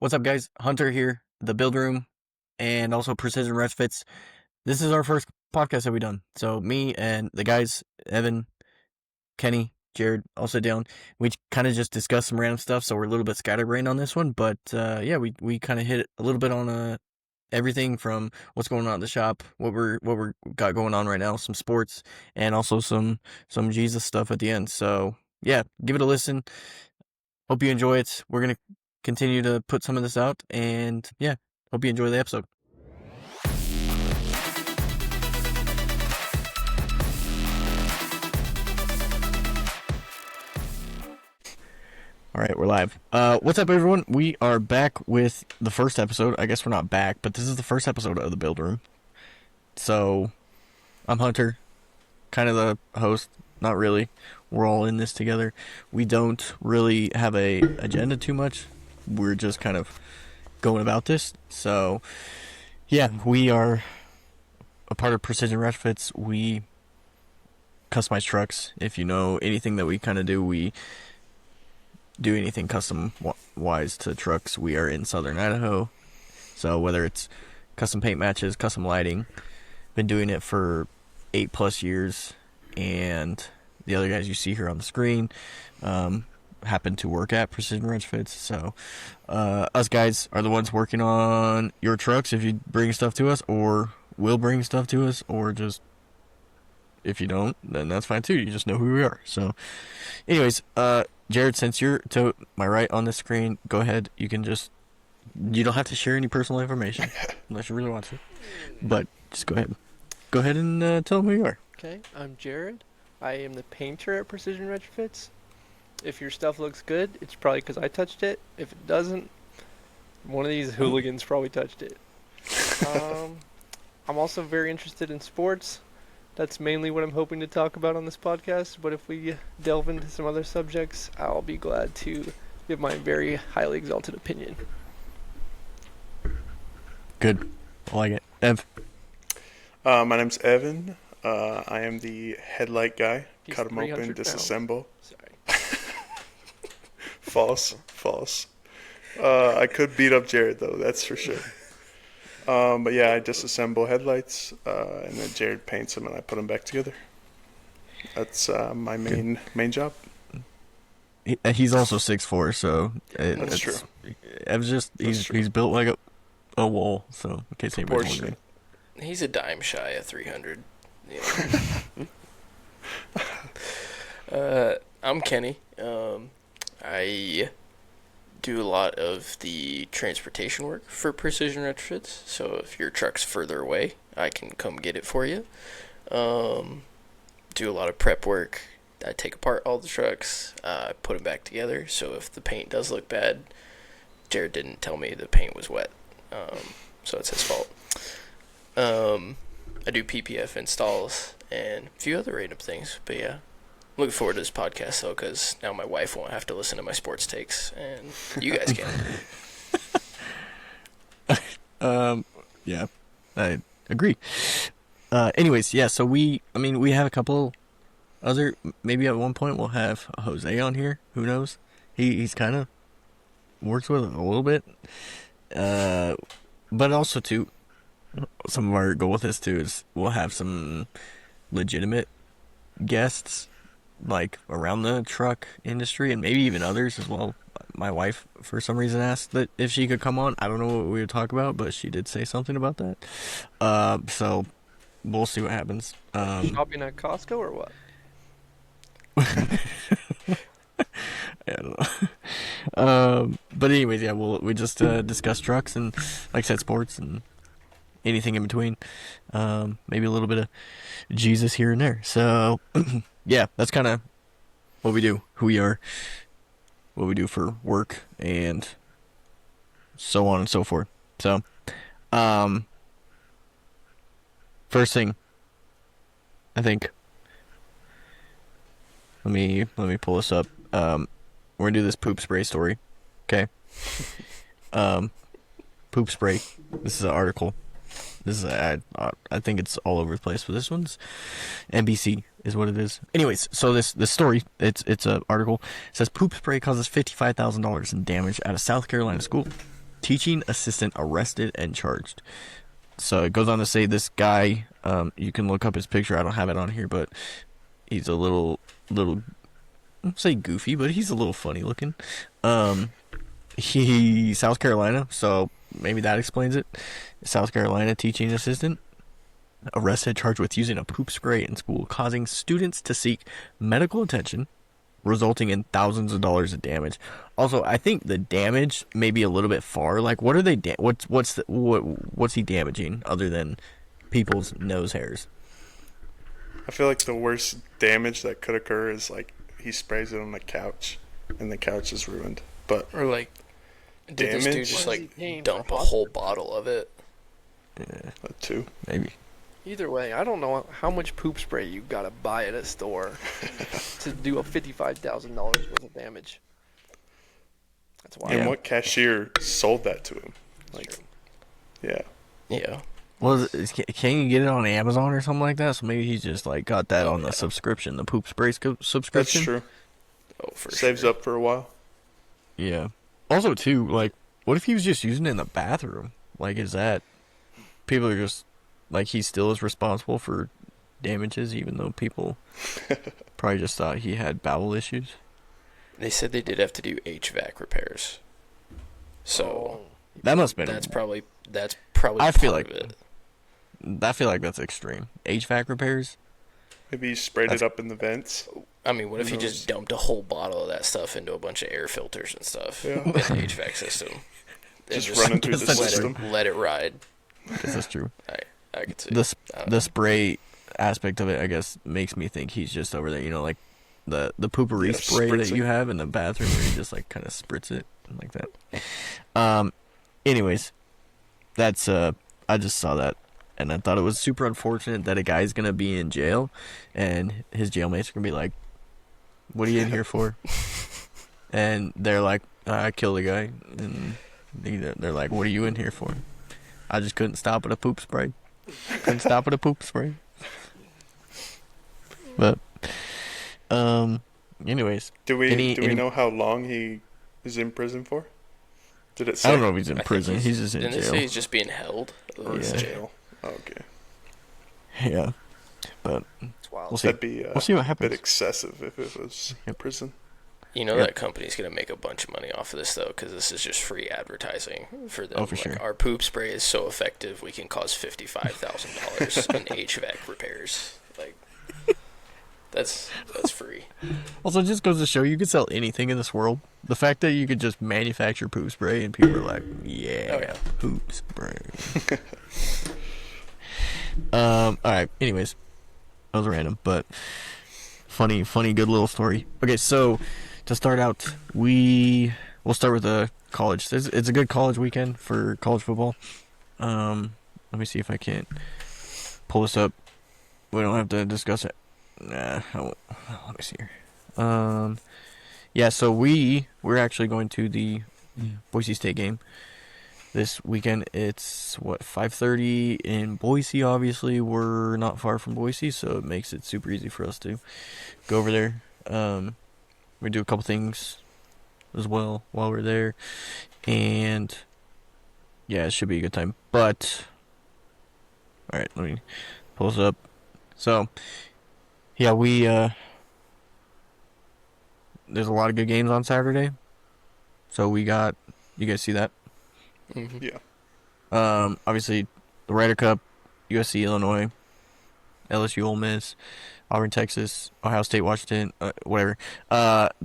What's up, guys? Hunter here, the Build Room, and also Precision Retrofits. This is our first podcast that we've done. So me and the guys, Evan, Kenny, Jared, all sit down. We kind of just discuss some random stuff, so we're a little bit scatterbrained on this one. But yeah, we kind of hit a little bit on everything from what's going on at the shop, what we're got going on right now, some sports, and also some Jesus stuff at the end. So yeah, give it a listen. Hope you enjoy it. We're gonna continue to put some of this out, and yeah, hope you enjoy the episode. All right, we're live. What's up, everyone? We are back with the first episode. I guess we're not back, but this is the first episode of the Build Room. So, I'm Hunter, kind of the host. Not really. We're all in this together. We don't really have a agenda too much. We're just kind of going about this. So, yeah, we are a part of Precision Retrofits. We customize trucks. If you know anything that we kind of do, we do anything custom-wise to trucks. We are in Southern Idaho. So, whether it's custom paint matches, custom lighting, been doing it for 8+ years. And the other guys you see here on the screen happen to work at Precision Retrofits. So us guys are the ones working on your trucks if you bring stuff to us, or will bring stuff to us, or just if you don't, then that's fine too. You just know who we are. So anyways, Jared, since you're to my right on the screen, go ahead. You don't have to share any personal information unless you really want to, but just go ahead and tell them who you are. Okay, I'm Jared. I am the painter at Precision Retrofits. If your stuff looks good, it's probably because I touched it. If it doesn't, one of these hooligans probably touched it. I'm also very interested in sports. That's mainly what I'm hoping to talk about on this podcast, but if we delve into some other subjects, I'll be glad to give my very highly exalted opinion. Good. I like it. Ev? My name's Evan. I am the headlight guy. He's Cut them open, 300 disassemble. Sorry. False. I could beat up Jared though, that's for sure. But yeah, I disassemble headlights, and then Jared paints them, and I put them back together. That's my main job. He's also 6'4", so That's true. Ev's he's built like a wall. So in case anybody's wondering. He's a dime shy of 300. I'm Kenny. I do a lot of the transportation work for Precision Retrofits. So if your truck's further away, I can come get it for you. Do a lot of prep work. I take apart all the trucks, put them back together. So if the paint does look bad, Jared didn't tell me the paint was wet, so it's his fault. I do PPF installs and a few other random things, but yeah. Looking forward to this podcast, though, because now my wife won't have to listen to my sports takes, and you guys can. Yeah, I agree. Anyways, yeah, so we have a couple other, maybe at one point we'll have Jose on here. Who knows? He's kind of works with it a little bit. But also, too, some of our goal with this, too, is we'll have some legitimate guests, like around the truck industry, and maybe even others as well. My wife, for some reason, asked that if she could come on. I don't know what we would talk about, but she did say something about that. So we'll see what happens. Shopping at Costco or what? I don't know. But anyways, yeah, we just discuss trucks and, like I said, sports and anything in between. Maybe a little bit of Jesus here and there. So yeah, that's kind of what we do, who we are, what we do for work, and so on and so forth. So, first thing, I think, let me pull this up. We're gonna do this poop spray story, okay? Poop spray. This is an article. This is I think it's all over the place, but this one's NBC is what it is. Anyways, so this story, it's an article. It says poop spray causes $55,000 in damage at a South Carolina school. teaching assistant arrested and charged. So it goes on to say this guy, you can look up his picture. I don't have it on here, but he's a little, I won't say goofy, but he's a little funny looking. He South Carolina, so maybe that explains it. South Carolina teaching assistant arrested, charged with using a poop spray in school, causing students to seek medical attention, resulting in thousands of dollars of damage. Also, I think the damage may be a little bit far. Like, what are they? What's he damaging other than people's nose hairs? I feel like the worst damage that could occur is like he sprays it on the couch, and the couch is ruined. But Or like, did this dude damage? just What is like he paying dump for a whole bottle of it? Yeah, too. maybe. Either way, I don't know how much poop spray you gotta buy at a store to do a $55,000 worth of damage. That's wild. And Yeah. what cashier sold that to him? That's Like, true. yeah. Yeah. Well, can you get it on Amazon or something like that? So maybe he's just like got that Oh, on the yeah. subscription, the poop spray That's subscription. true. Oh, for Saves sure. up for a while. Yeah. Also, too, like, what if he was just using it in the bathroom? Like, is that people are just like he still is responsible for damages, even though people probably just thought he had bowel issues? They said they did have to do HVAC repairs. So Oh, That must have been. that's probably I feel part like- of it. I feel like that's extreme. HVAC repairs. Maybe he sprayed That's- it up in the vents. I mean, what if Who he knows? just dumped a whole bottle of that stuff into a bunch of air filters and stuff Yeah. in the HVAC system? And Just running through guess the that's let system. let it ride. I guess that's true. I could see. The spray aspect of it, I guess, makes me think he's just over there. You know, like the poopery Yeah, spray that spritzing. you have in the bathroom, where you just like kind of spritz it like that. Anyways, that's I just saw that, and I thought it was super unfortunate that a guy's gonna be in jail, and his jailmates are gonna be like, "What are you in here for?" And they're like, "I killed a guy," and they're like, "What are you in here for?" I just couldn't stop at a poop spray. Couldn't stop at a poop spray. But, anyways, Do we Any- know how long he is in prison for? Did it say? I don't know if he's in I think prison. He's just in Didn't they say jail. he's just being held? Or in Yeah. jail. Okay. Yeah, but it's wild. we'll see. That'd be We'll see what a bit happens. excessive if it was Yep. prison. You know Yep. that company's gonna make a bunch of money off of this though, because this is just free advertising for them. Oh, for Like, sure. Our poop spray is so effective, we can cause $55,000 in HVAC repairs. Like, that's free. Also, it just goes to show you could sell anything in this world. The fact that you could just manufacture poop spray and people are like, "Yeah, Oh, yeah. poop spray." All right. Anyways, that was random, but funny, good little story. Okay, so to start out, we'll start with the college. It's a good college weekend for college football. Let me see if I can't pull this up. We don't have to discuss it. Nah, I won't. Let me see here. Yeah, so we're actually going to the Boise State game this weekend. It's 5:30 in Boise. Obviously, we're not far from Boise, so it makes it super easy for us to go over there. We do a couple things as well while we're there, and yeah, it should be a good time. But all right, let me pull this up. So yeah, there's a lot of good games on Saturday. So you guys see that? Mm-hmm. Yeah. Obviously the Ryder Cup, USC, Illinois, LSU, Ole Miss, Auburn, Texas, Ohio State, Washington, whatever.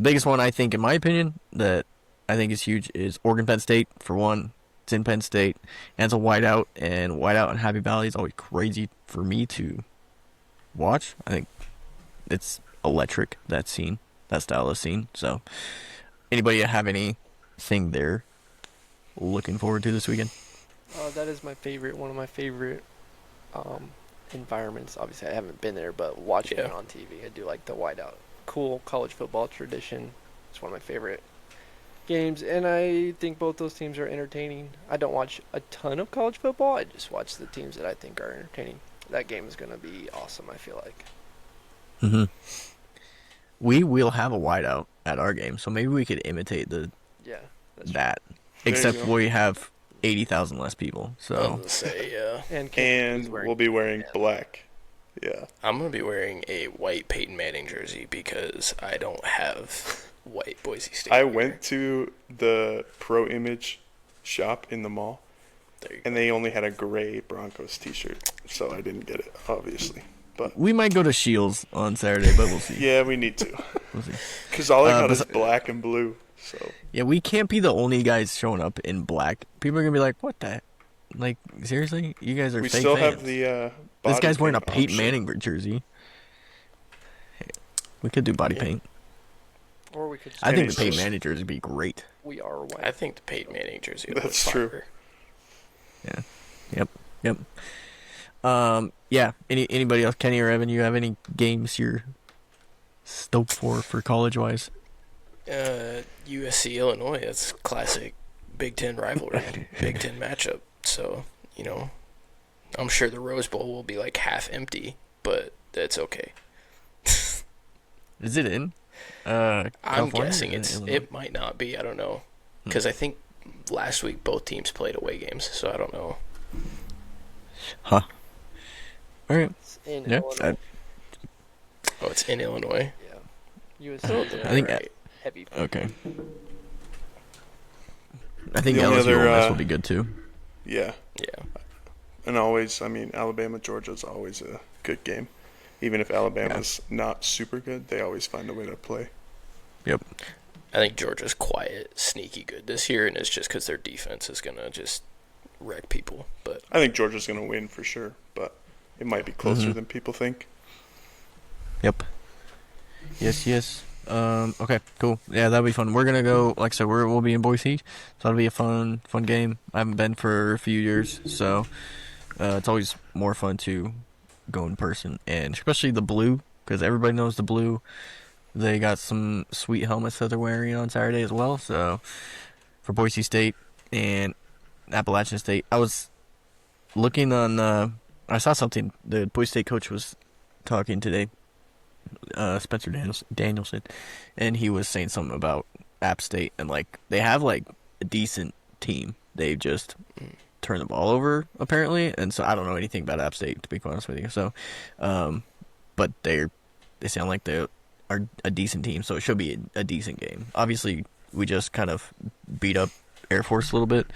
Biggest one I think, in my opinion, that I think is huge is Oregon, Penn State. For one, it's in Penn State, and it's a whiteout, and whiteout in Happy Valley is always crazy for me to watch. I think it's electric, that scene, that style of scene. So, anybody have anything there looking forward to this weekend? That is my favorite. One of my favorite environments. Obviously, I haven't been there, but watching it Yeah. on TV, I do like the whiteout. Cool college football tradition. It's one of my favorite games, and I think both those teams are entertaining. I don't watch a ton of college football. I just watch the teams that I think are entertaining. That game is going to be awesome, I feel like. Mm-hmm. We will have a whiteout at our game, so maybe we could imitate Yeah. That's that. There you Except go. we have 80,000 less people. I So was gonna say, yeah. And we'll be wearing black. Yeah. I'm gonna be wearing a white Peyton Manning jersey because I don't have white Boise State. I gear. went to the Pro Image shop in the mall, There you and go. they only had a gray Broncos T-shirt, so I didn't get it, obviously. But we might go to Shields on Saturday, but we'll see. yeah, we need to, We'll see. because all I got but- is black and blue. So Yeah, we can't be the only guys showing up in black. People are gonna be like, "What the? Like, seriously? You guys are we fake still fans." have the. This body guy's wearing a paint Peyton option. Manning jersey. We could do body Yeah. paint. or we could. Just I think the Penny's Peyton just- Manning jersey would be great. we are white. I think the Peyton Manning jersey would That's look true. fire. Yep. Yeah. Anybody else? Kenny or Evan? You have any games you're stoked for college wise? USC Illinois. That's classic Big Ten rivalry, Big Ten matchup. So I'm sure the Rose Bowl will be like half empty, but that's okay. Is it in? I'm California guessing or Illinois? it might not be. I don't know because I think last week both teams played away games, so I don't know. Huh. All right. It's in Yeah. Illinois. Oh, it's in Illinois. Yeah. USC. Oh, I think right. heavy. Okay. I think The only LSU other, Ole Miss will be good too. Yeah, Yeah. and always, I mean, Alabama Georgia is always a good game. Even if Alabama's not super good, they always find a way to play. Yep. I think Georgia's quiet, sneaky good this year, and it's just because their defense is gonna just wreck people. But I think Georgia's going to win for sure, but it might be closer Mhm. than people think. Yep. Yes. Okay, cool. Yeah, that'll be fun. We're gonna go. Like I said, we'll be in Boise, so that'll be a fun game. I haven't been for a few years, so it's always more fun to go in person, and especially the blue, because everybody knows the blue. They got some sweet helmets that they're wearing on Saturday as well. So for Boise State and Appalachian State, I was looking on. I saw something. The Boise State coach was talking today. Spencer Danielson, and he was saying something about App State, and like they have like a decent team. They just turn the ball over apparently, and so I don't know anything about App State, to be quite honest with you. So, but they sound like they are a decent team, so it should be a decent game. Obviously, we just kind of beat up Air Force a little bit,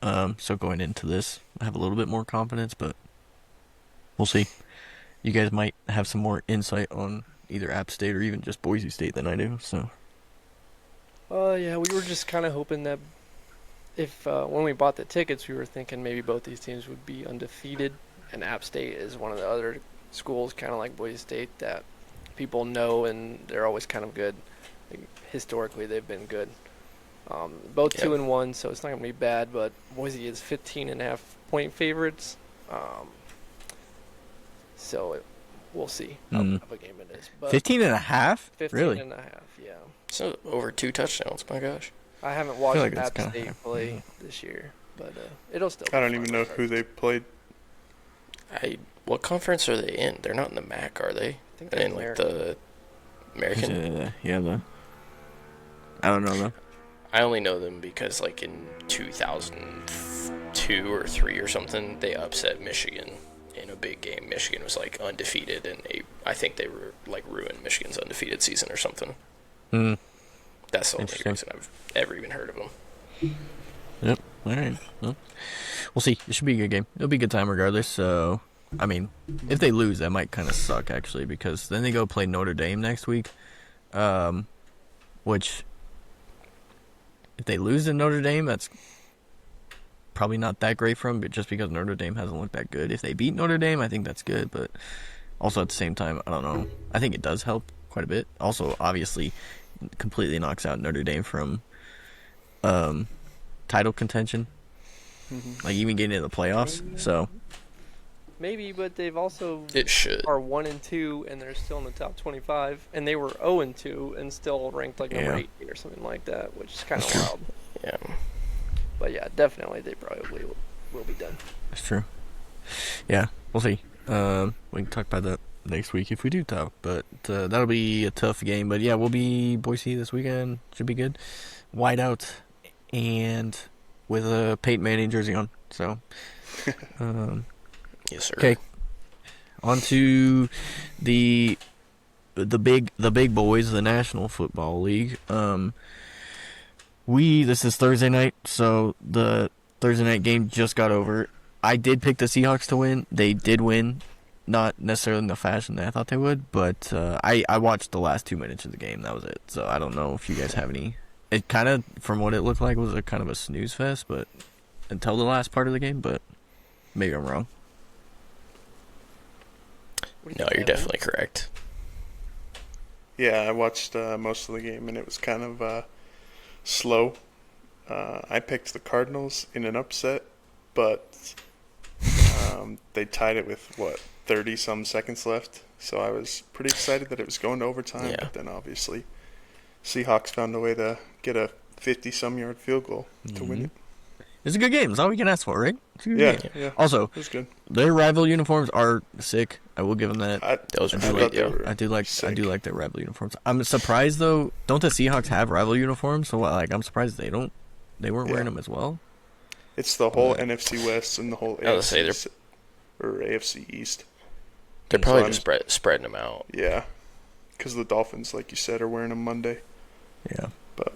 so going into this, I have a little bit more confidence, but we'll see. You guys might have some more insight on either App State or even just Boise State than I do. So, Yeah, we were just kind of hoping that if when we bought the tickets, we were thinking maybe both these teams would be undefeated, and App State is one of the other schools, kind of like Boise State, that people know and they're always kind of good. Like, historically, they've been good. Both Yep. 2-1, so it's not gonna be bad. But Boise is 15.5-point favorites. So we'll see how of a game it is. But 15 and a half? 15 Really? and a half, yeah. so over 2 touchdowns. My gosh. I haven't watched like that's App kinda State half. play this year, but it'll still. I be don't fun even know who they played. What conference are they in? They're not in the MAC, are they? I think They're they're in like American. the American. I don't know though. I only know them because like in 2002 or 3 or something, they upset Michigan in a big game. Michigan was like undefeated, and I think they were like ruined Michigan's undefeated season or something. That's the only Interesting. reason I've ever even heard of them. Yep. All right. Well, we'll see. It should be a good game. It'll be a good time regardless. So, I mean, if they lose, that might kind of suck actually, because then they go play Notre Dame next week, which if they lose to Notre Dame, that's probably not that great for them, but just because Notre Dame hasn't looked that good. If they beat Notre Dame, I think that's good, but also at the same time, I don't know. I think it does help quite a bit. Also, obviously, completely knocks out Notre Dame from title contention, like even getting into the playoffs. So Maybe, but they've also It should. are 1-2, and they're still in the top 25, and they were 0-2 and still ranked like number Yeah. 18 or something like that, which is kind of That's true. wild. Yeah. But yeah, definitely they probably will be done. that's true. Yeah, we'll see. We can talk about that next week if we do talk, but that'll be a tough game. But yeah, we'll be Boise this weekend. Should be good. Whiteout, and with a Peyton Manning jersey on. So, Yes, sir. okay, on to the big boys, the National Football League. This is Thursday night, so the Thursday night game just got over. I did pick the Seahawks to win. They did win, not necessarily in the fashion that I thought they would, but I watched the last 2 minutes of the game. That was it. So I don't know if you guys have any. It kind of, from what it looked like, was a kind of a snooze fest, but until the last part of the game. But maybe I'm wrong. What do you No, think, you're Evan? definitely correct. Yeah, I watched most of the game, and it was kind of slow. I picked the Cardinals in an upset, but they tied it with, 30-some seconds left. So I was pretty excited that it was going to overtime, Yeah. but then obviously Seahawks found a way to get a 50-some yard field goal to win it. It's a good game. That's all we can ask for, right? It's a good Yeah, game. yeah. Also, It was good. their rival uniforms are sick. I will give them that. Those I were thought sweet, they yeah. were I do like sick. their rival uniforms. I'm surprised though. Don't the Seahawks have rival uniforms? So I'm surprised they weren't wearing Yeah. them as well. It's the whole But- NFC West and the whole I was AFC gonna say or AFC East. They're So probably I'm- just spreading them out. Yeah, because the Dolphins, like you said, are wearing them Monday. Yeah. But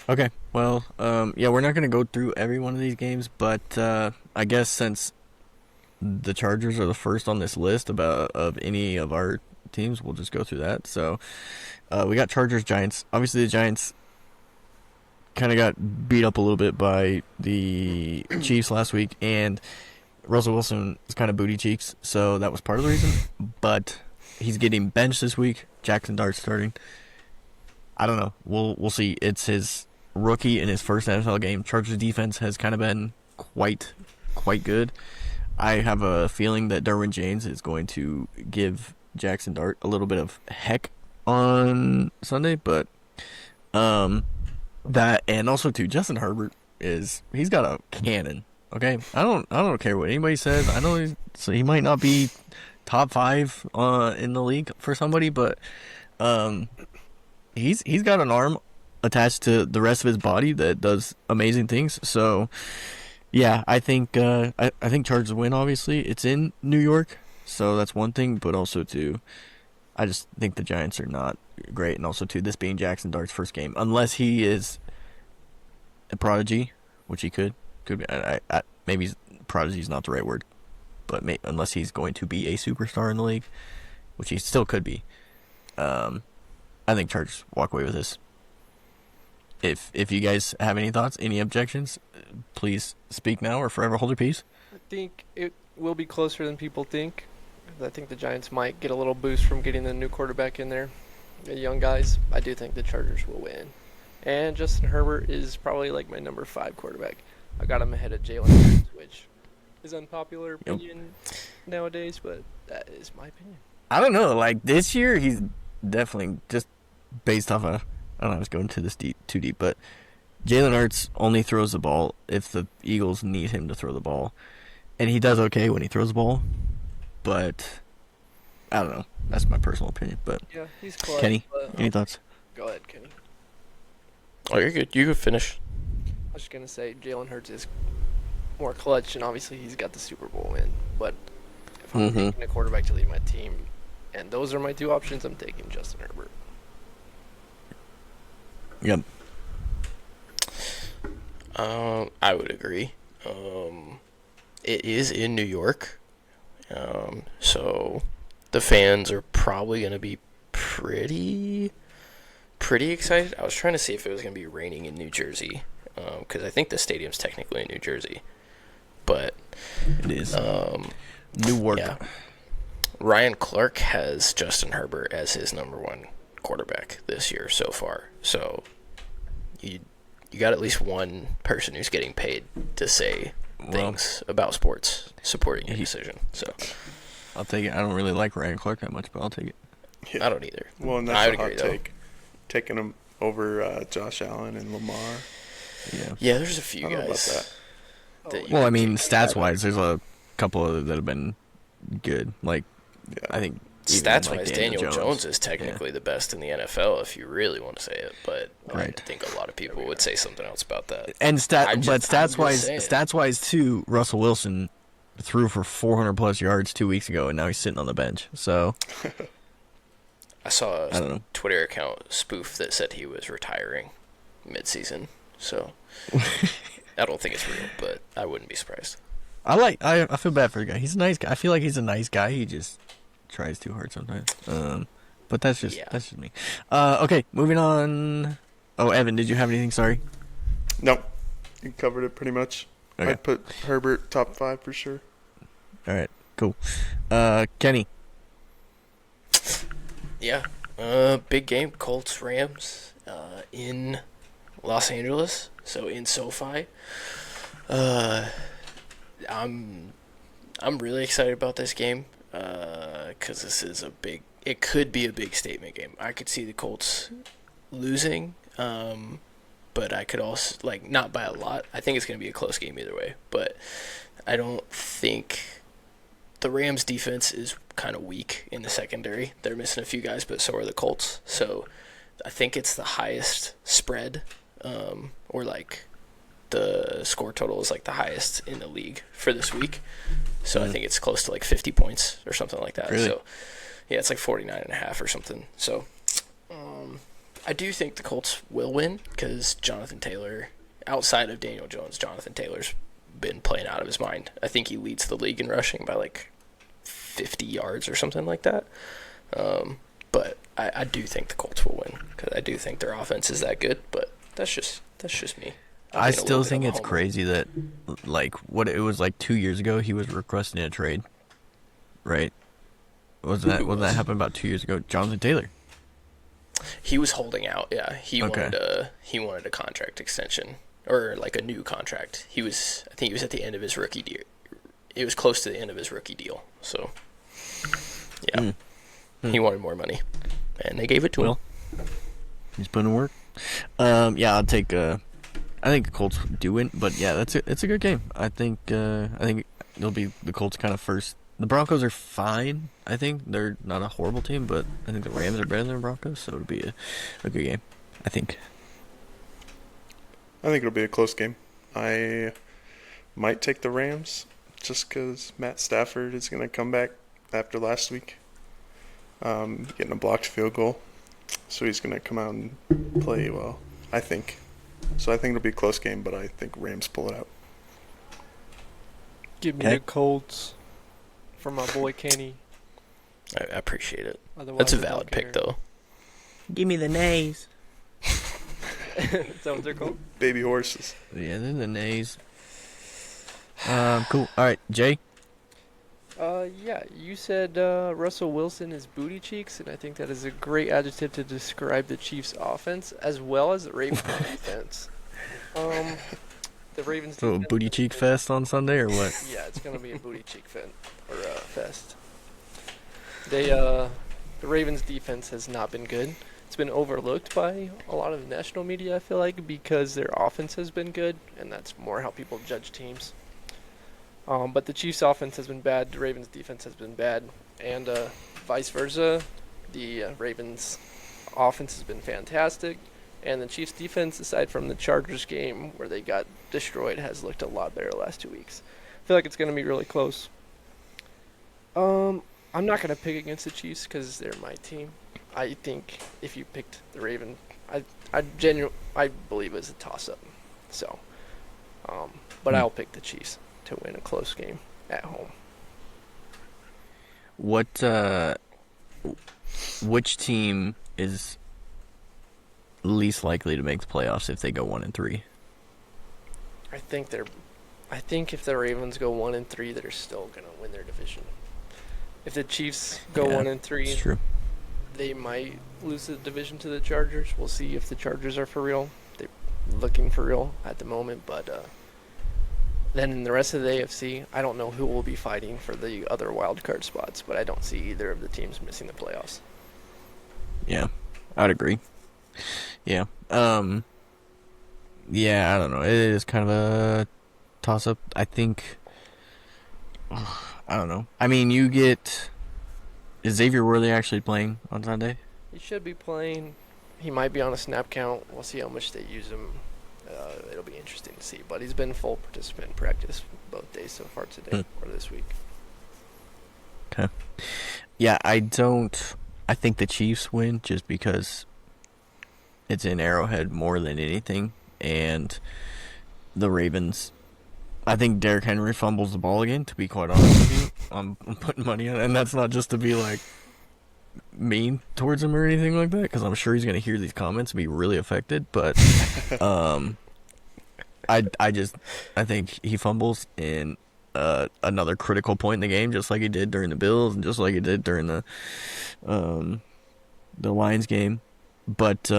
Okay. Well, yeah, we're not gonna go through every one of these games, but I guess since the Chargers are the first on this list of any of our teams, we'll just go through that. So we got Chargers Giants. Obviously, the Giants kind of got beat up a little bit by the Chiefs last week, and Russell Wilson is kind of booty cheeks, so that was part of the reason. But he's getting benched this week. Jackson Dart starting. I don't know. We'll see. It's his rookie in his first NFL game. Chargers defense has kind of been quite good. I have a feeling that Derwin James is going to give Jackson Dart a little bit of heck on Sunday, but that, and also too, Justin Herbert he's got a cannon. Okay, I don't care what anybody says. I know he might not be top 5 in the league for somebody, but he's got an arm attached to the rest of his body that does amazing things. So yeah, I think I think Chargers win. Obviously, it's in New York, so that's one thing. But also too, I just think the Giants are not great, and also too, this being Jackson Dart's first game, unless he is a prodigy, which he could be. Maybe prodigy is not the right word, but unless he's going to be a superstar in the league, which he still could be. I think Chargers walk away with this. If you guys have any thoughts, any objections, please speak now or forever hold your peace. I think it will be closer than people think. I think the Giants might get a little boost from getting the new quarterback in there. The young guys, I do think the Chargers will win. And Justin Herbert is probably like my number 5 quarterback. I got him ahead of Jalen Hurts, which is unpopular opinion nowadays, but that is my opinion. I don't know. Like this year, he's definitely just based off of. I don't know. I was going to this too deep, but Jalen Hurts only throws the ball if the Eagles need him to throw the ball, and he does okay when he throws the ball. But I don't know. That's my personal opinion. But Yeah, he's close. Kenny, But, any thoughts? go ahead, Kenny. Oh, you're good. You could finish. I was just going to say Jalen Hurts is more clutch, and obviously he's got the Super Bowl win. But if I'm Mhm. taking a quarterback to lead my team, and those are my 2 options, I'm taking Justin Herbert. Yep. I would agree. It is in New York, so the fans are probably going to be pretty excited. I was trying to see if it was going to be raining in New Jersey, because I think the stadium's technically in New Jersey, but It is. Newark. yeah. Ryan Clark has Justin Herbert as his number 1 quarterback this year so far. So you got at least one person who's getting paid to say things about sports supporting your decision. So I'll take it. I don't really like Ryan Clark that much, but I'll take it. I don't either. Well, and I that's would a hot agree, though. take. Taking him over Josh Allen and Lamar. Yeah. Yeah, there's a few I don't know about guys. that. that you Well, I could mean, take. stats wise, there's a couple other that have been good. Like Yeah. I think even, Stats-wise, Daniel Jones is technically the best in the NFL if you really want to say it, but I think a lot of people would say something else about that. And stats-wise too, Russell Wilson threw for 400 plus yards 2 weeks ago, and now he's sitting on the bench. So I saw a Twitter account spoof that said he was retiring mid-season. So I don't think it's real, but I wouldn't be surprised. I feel bad for the guy. He's a nice guy. I feel like he's a nice guy. He just tries too hard sometimes. But that's just me. Okay, moving on. Oh, Evan, did you have anything? Sorry. Nope. You covered it pretty much. Okay. I'd put Herbert top 5 for sure. All right, cool. Kenny. Yeah. Big game, Colts Rams in Los Angeles, so in SoFi. I'm really excited about this game because this is it could be a big statement game. I could see the Colts losing, but I could also, not by a lot. I think it's going to be a close game either way, but I don't think the Rams defense is kind of weak in the secondary. They're missing a few guys, but so are the Colts. So I think it's the highest spread, or the score total is the highest in the league for this week. So I think it's close to 50 points or something like that. Really? So yeah, it's 49.5 or something. So I do think the Colts will win because Jonathan Taylor, outside of Daniel Jones, Jonathan Taylor's been playing out of his mind. I think he leads the league in rushing by 50 yards or something like that. But I do think the Colts will win because I do think their offense is that good. But that's just me. I still think it's crazy that, what it was 2 years ago, he was requesting a trade, right? Wasn't that happened about 2 years ago? Jonathan Taylor. He was holding out. Yeah, he wanted a contract extension or a new contract. I think he was at the end of his rookie deal. It was close to the end of his rookie deal. So yeah, he wanted more money, and they gave it to him. He's putting in work. Yeah, I'll take. I think the Colts do win, but yeah, it's a good game. I think it'll be the Colts kind of first. The Broncos are fine. I think they're not a horrible team, but I think the Rams are better than the Broncos, so it'll be a good game. I think it'll be a close game. I might take the Rams just because Matt Stafford is going to come back after last week, getting a blocked field goal, so he's going to come out and play well, I think. So I think it'll be a close game, but I think Rams pull it out. Give me the Colts for my boy Kenny. I appreciate it. Otherwise, that's a valid pick, though. Give me the nays. Is that what they're called? Baby horses. Yeah, they're the nays. Cool. All right, Jay. Yeah, you said Russell Wilson is booty cheeks, and I think that is a great adjective to describe the Chiefs' offense as well as the Ravens' defense. The Ravens' So defense booty cheek fest on Sunday or what? Yeah, it's gonna be a booty cheek fest. The Ravens' defense has not been good. It's been overlooked by a lot of national media, I feel like, because their offense has been good, and that's more how people judge teams. But the Chiefs' offense has been bad, the Ravens' defense has been bad, and vice versa. The Ravens' offense has been fantastic, and the Chiefs' defense, aside from the Chargers game where they got destroyed, has looked a lot better the last 2 weeks. I feel like it's going to be really close. I'm not going to pick against the Chiefs because they're my team. I think if you picked the Ravens, I believe it's a toss-up. So, but I'll pick the Chiefs to win a close game at home. Which team is least likely to make the playoffs if they go 1-3? I think if the Ravens go 1-3, they're still gonna win their division. If the Chiefs go 1-3, that's true. They might lose the division to the Chargers. We'll see if the Chargers are for real. They're looking for real at the moment, but then in the rest of the AFC, I don't know who will be fighting for the other wild card spots, but I don't see either of the teams missing the playoffs. Yeah, I'd agree. Yeah. Yeah, I don't know. It is kind of a toss-up. I think... I don't know. I mean, you get... Is Xavier Worthy actually playing on Sunday? He should be playing. He might be on a snap count. We'll see how much they use him. It'll be interesting to see. But he's been full participant in practice both days so far today or this week. Okay. Yeah, I think the Chiefs win just because it's in Arrowhead more than anything. And the Ravens, I think Derrick Henry fumbles the ball again, to be quite honest with you. I'm putting money on it. And that's not just to be like mean towards him or anything like that, because I'm sure he's going to hear these comments and be really affected. But I think he fumbles in another critical point in the game, just like he did during the Bills and just like he did during the Lions game. But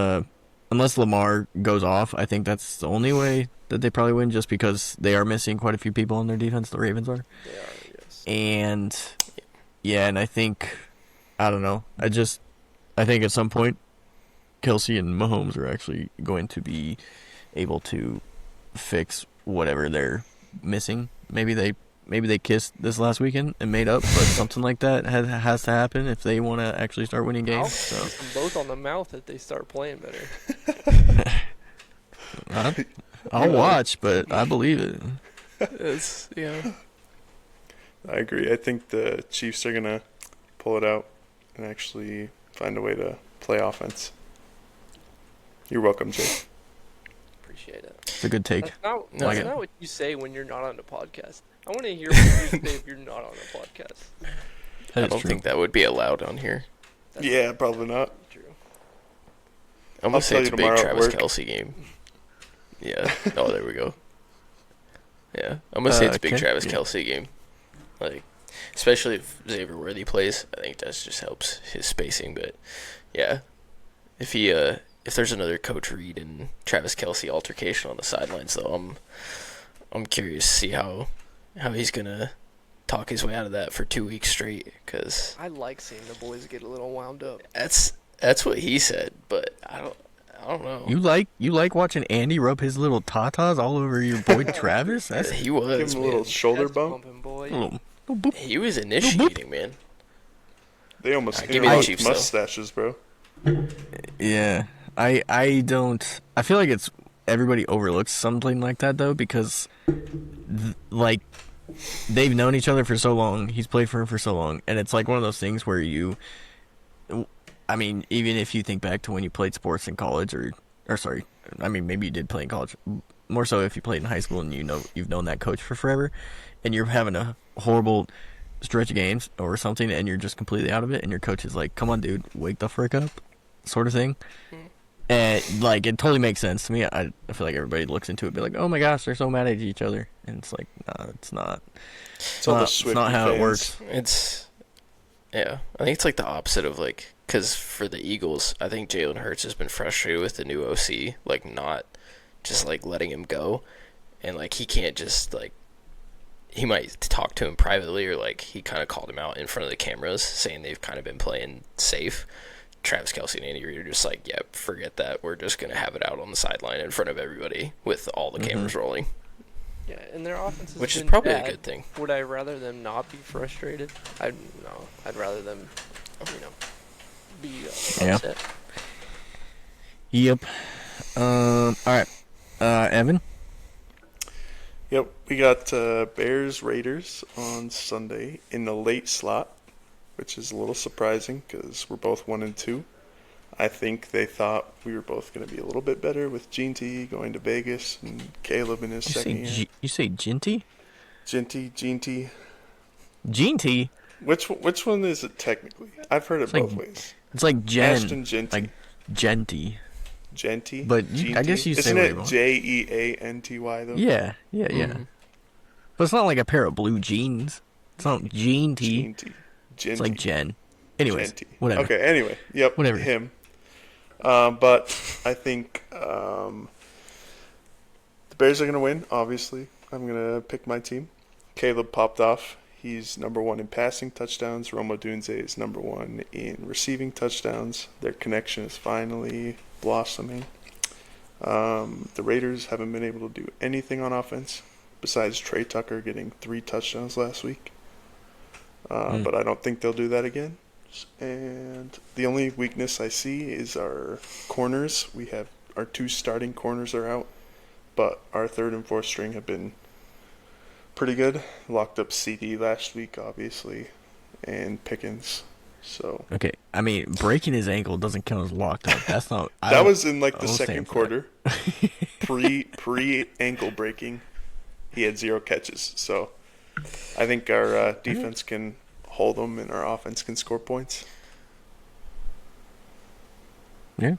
unless Lamar goes off, I think that's the only way that they probably win, just because they are missing quite a few people on their defense. The Ravens are. They are, yes. And yeah, and I think, I don't know. I think at some point, Kelsey and Mahomes are actually going to be able to fix whatever they're missing. Maybe they kissed this last weekend and made up, but something like that has to happen if they want to actually start winning games. So Kiss them both on the mouth if they start playing better. I'll watch, but I believe it. I agree. I think the Chiefs are going to pull it out and actually find a way to play offense. You're welcome, Jay. Appreciate it. It's a good take. That's not what you say when you're not on the podcast. I want to hear what you say if you're not on the podcast. I don't think that would be allowed on here. Yeah, probably not. True. I'm going to say it's a big tomorrow at Travis work. Kelce game. Yeah. Oh, there we go. Yeah. I'm going to say it's a big okay. Travis Kelce game. Like, especially if Xavier Worthy plays. I think that just helps his spacing. But, yeah. If there's another Coach Reed and Travis Kelce altercation on the sidelines, though, I'm curious to see how he's going to talk his way out of that for 2 weeks straight. Cause I like seeing the boys get a little wound up. that's what he said, but I don't know. You like watching Andy rub his little tatas all over your boy Travis? That's He was, Give him a man. little shoulder That's bump. bumping, boy. little boop. He was initiating, man. They almost Give me the interlocked Chiefs, though. mustaches, bro. Yeah, I don't. I feel like it's everybody overlooks something like that though, because like they've known each other for so long. He's played for him for so long, and it's like one of those things where I mean, even if you think back to when you played sports in college, or sorry, I mean maybe you did play in college. More so if you played in high school and you've known that coach for forever, and you're having a horrible stretch of games or something, and you're just completely out of it, and your coach is like, "Come on, dude, wake the frick up," sort of thing. And like it totally makes sense to me. I feel like everybody looks into it and be like, "Oh my gosh, they're so mad at each other," and it's like, nah, it's not. It's all the it's not how Swiftie it works. Yeah, I think it's like the opposite of like, because for the Eagles, I think Jalen Hurts has been frustrated with the new OC, like not just like letting him go, and like he can't just like, he might talk to him privately, or like he kind of called him out in front of the cameras saying they've kind of been playing safe. Travis Kelce and Andy Reid are just like, yeah, forget that. We're just going to have it out on the sideline in front of everybody with all the cameras rolling. Yeah, and their offense has Which is been probably a bad. good thing. Would I rather them not be frustrated? I'd rather them, be Yeah. upset. Yep. All right. Evan. Yep, we got Bears Raiders on Sunday in the late slot, which is a little surprising because we're both 1-2. I think they thought we were both going to be a little bit better with Gene T going to Vegas and Caleb in his second year. You say Ginty? Gene T. Gene T? Which one is it technically? I've heard it like- both ways. It's like Jen. Ashton Genty. Like Genty. Genty. But I guess you say Isn't what you it want. Jeanty though? Yeah. But it's not like a pair of blue jeans. It's not Gene T. Gene T. It's like Jen. Anyways, Genty. whatever. Okay. Anyway, yep. Whatever. Him. But I think the Bears are gonna win. Obviously, I'm gonna pick my team. Caleb popped off. He's number 1 in passing touchdowns. Roma Dunze is number 1 in receiving touchdowns. Their connection is finally blossoming. The Raiders haven't been able to do anything on offense besides Trey Tucker getting 3 touchdowns last week. But I don't think they'll do that again. And the only weakness I see is our corners. We have our 2 starting corners are out, but our 3rd and 4th string have been pretty good. Locked up CD last week, obviously, and Pickens. So Okay, I mean, breaking his ankle doesn't count as locked up. That's not. that was in like I the don't second stand for that. quarter. Pre ankle breaking, he had 0 catches. So I think our defense can hold them, and our offense can score points. Yeah.